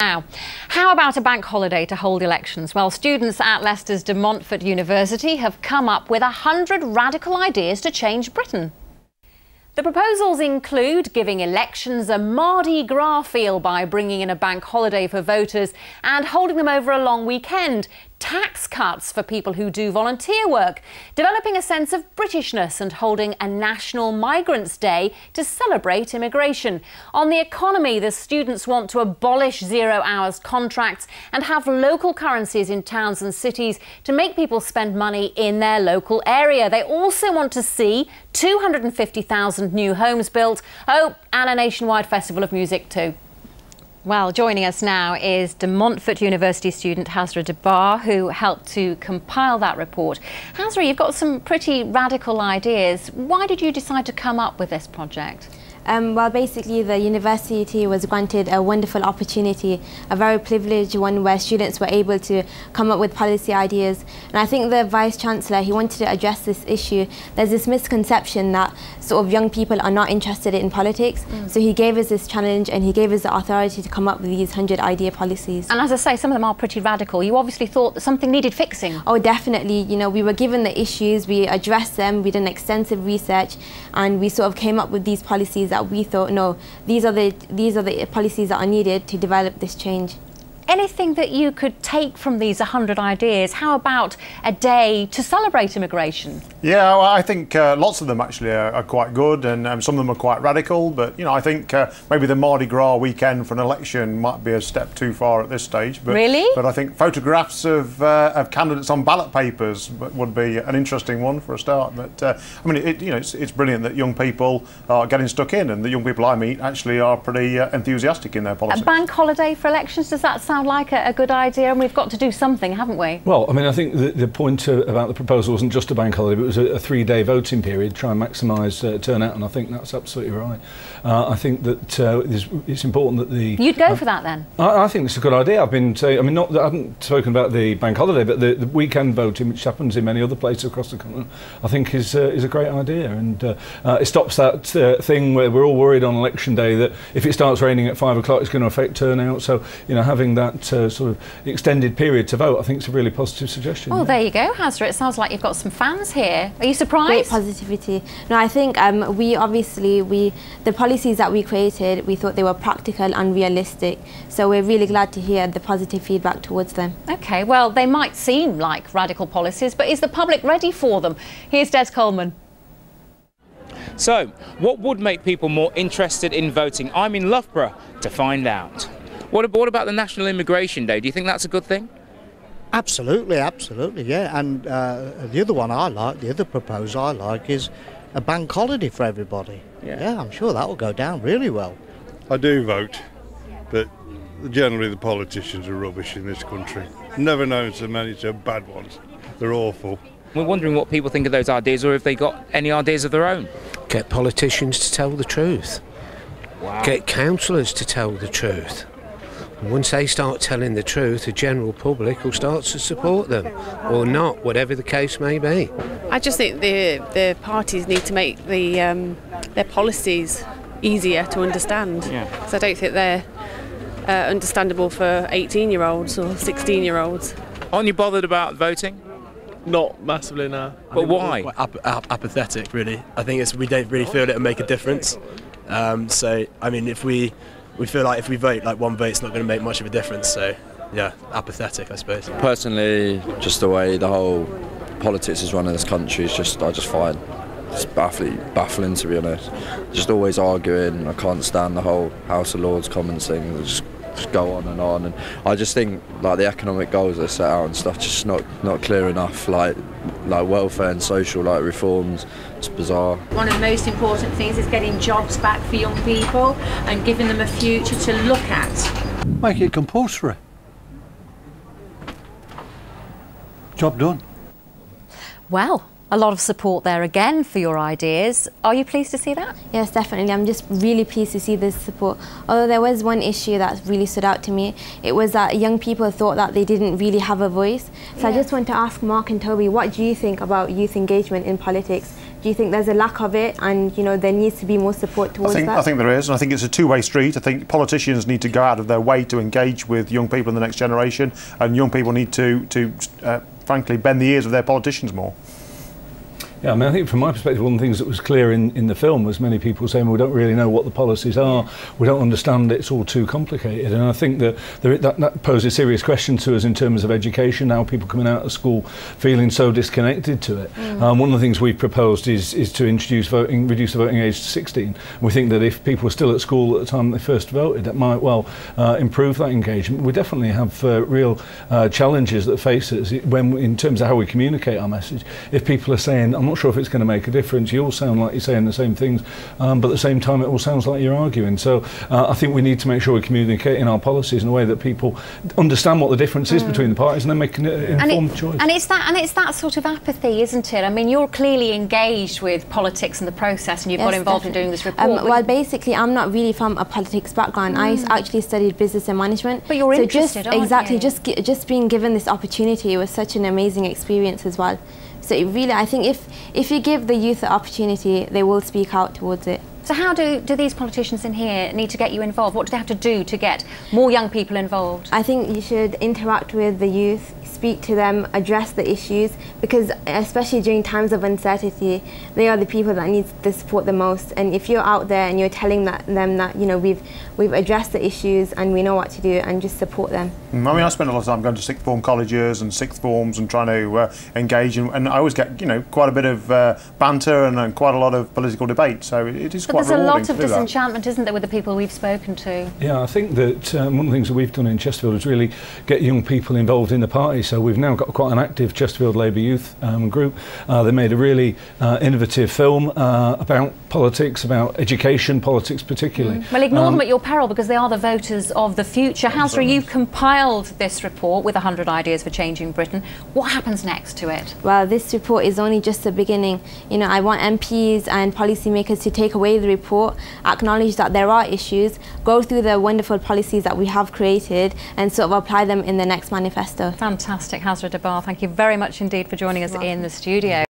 Now, how about a bank holiday to hold elections? Well, students at Leicester's de Monfort University have come up with 100 radical ideas to change Britain. The proposals include giving elections a Mardi Gras feel by bringing in a bank holiday for voters and holding them over a long weekend, tax cuts for people who do volunteer work, developing a sense of Britishness and holding a National Migrants' Day to celebrate immigration. On the economy, the students want to abolish zero-hours contracts and have local currencies in towns and cities to make people spend money in their local area. They also want to see 250,000 new homes built. Oh, and a nationwide festival of music too. Well, joining us now is de Monfort University student Hazra Debar, who helped to compile that report. Hazra, you've got some pretty radical ideas. Why did you decide to come up with this project? Well, basically the university was granted a wonderful opportunity, a very privileged one where students were able to come up with policy ideas. And I think the Vice-Chancellor, he wanted to address this issue. There's this misconception that sort of young people are not interested in politics. So he gave us this challenge and he gave us the authority to come up with these 100 idea policies. And as I say, some of them are pretty radical. You obviously thought that something needed fixing. Oh, definitely. You know, we were given the issues, we addressed them, we did extensive research, and we sort of came up with these policies that we thought, no, these are the policies that are needed to develop this change. Anything that you could take from these 100 ideas? How about a day to celebrate immigration? Yeah, well, I think lots of them actually are quite good, and some of them are quite radical. But you know, I think maybe the Mardi Gras weekend for an election might be a step too far at this stage. But, really? But I think photographs of candidates on ballot papers would be an interesting one for a start. But I mean, it's brilliant that young people are getting stuck in, and the young people I meet actually are pretty enthusiastic in their politics. A bank holiday for elections, does that sound like a good idea? And we've got to do something, haven't we? Well, I mean, I think the point about the proposal wasn't just a bank holiday, but it was a 3-day voting period, try and maximise turnout, and I think that's absolutely right. I think that it's important that the... You'd go for that then? I think it's a good idea. I've been saying, I mean, not that I haven't spoken about the bank holiday, but the weekend voting, which happens in many other places across the continent, I think is a great idea, and it stops that thing where we're all worried on election day that if it starts raining at 5 o'clock, it's going to affect turnout. So, you know, having that sort of extended period to vote, I think it's a really positive suggestion. Oh, yeah. There you go, Hazra. It sounds like you've got some fans here. Are you surprised? Great positivity. No, I think the policies that we created, we thought they were practical and realistic. So we're really glad to hear the positive feedback towards them. OK, well, they might seem like radical policies, but is the public ready for them? Here's Des Coleman. So, what would make people more interested in voting? I'm in Loughborough to find out. What about the National Immigration Day? Do you think that's a good thing? Absolutely, absolutely, yeah. And the other one I like, the other proposal I like, is a bank holiday for everybody. Yeah, I'm sure that will go down really well. I do vote, but generally the politicians are rubbish in this country. Never known so many so bad ones. They're awful. We're wondering what people think of those ideas, or if they got any ideas of their own. Get politicians to tell the truth. Wow. Get councillors to tell the truth. Once they start telling the truth, the general public will start to support them, or not, whatever the case may be. I just think the parties need to make their policies easier to understand. Yeah. Because I don't think they're understandable for 18-year-olds or 16-year-olds. Aren't you bothered about voting? Not massively, no. But why? Apathetic, really. I think we don't really feel it'll make a difference. So, I mean, if we feel like if we vote, like one vote's not going to make much of a difference, so yeah, apathetic, I suppose. Personally, just the way the whole politics is run in this country is I just find it's baffling, to be honest. Just always arguing. I can't stand the whole House of Lords Commons thing. They just go on, and I just think like the economic goals they set out and stuff just not clear enough. Like welfare and social reforms. It's bizarre. One of the most important things is getting jobs back for young people and giving them a future to look at. Make it compulsory. Job done. Well, a lot of support there again for your ideas. Are you pleased to see that? Yes, definitely. I'm just really pleased to see this support. Although there was one issue that really stood out to me. It was that young people thought that they didn't really have a voice. So I just want to ask Mark and Toby, what do you think about youth engagement in politics? do you think there's a lack of it, and you know there needs to be more support towards that? I think there is, and I think it's a two-way street. I think politicians need to go out of their way to engage with young people in the next generation, and young people need to frankly bend the ears of their politicians more. Yeah, I mean, I think from my perspective, one of the things that was clear in the film was many people saying, we don't really know what the policies are, we don't understand, it's all too complicated. And I think that poses a serious question to us in terms of education, now people coming out of school feeling so disconnected to it. One of the things we've proposed is to introduce voting, reduce the voting age to 16. We think that if people were still at school at the time they first voted, that might well improve that engagement. We definitely have real challenges that face us in terms of how we communicate our message. If people are saying, I'm not sure if it's going to make a difference, you all sound like you're saying the same things, but at the same time it all sounds like you're arguing. So I think we need to make sure we're communicating our policies in a way that people understand what the difference is between the parties and then make an informed choice. And it's that sort of apathy, isn't it? I mean, you're clearly engaged with politics and the process, and you've got involved in doing this report. Well, basically, I'm not really from a politics background. I actually studied business and management. But you're interested, aren't exactly, you? just being given this opportunity, it was such an amazing experience as well. So it really, I think if you give the youth the opportunity, they will speak out towards it. So how do these politicians in here need to get you involved? What do they have to do to get more young people involved? I think you should interact with the youth, speak to them, address the issues, because especially during times of uncertainty, they are the people that need the support the most. And if you're out there and you're telling them that, you know, we've addressed the issues and we know what to do, and just support them. I mean, I spend a lot of time going to sixth form colleges and sixth forms and trying to engage, and I always get, you know, quite a bit of banter and quite a lot of political debate. So it is quite But there's a rewarding lot of disenchantment, isn't there, with the people we've spoken to? Yeah, I think that one of the things that we've done in Chesterfield is really get young people involved in the party. So we've now got quite an active Chesterfield Labour youth group. They made a really innovative film about politics, about education, politics particularly. Well, ignore them at your peril, because they are the voters of the future. Hansra, you've compiled this report with 100 ideas for changing Britain. What happens next to it? Well, this report is only just the beginning. You know, I want MPs and policymakers to take away the report, acknowledge that there are issues, go through the wonderful policies that we have created, and sort of apply them in the next manifesto. Fantastic. Hansra Dabar, thank you very much indeed for joining us in the studio.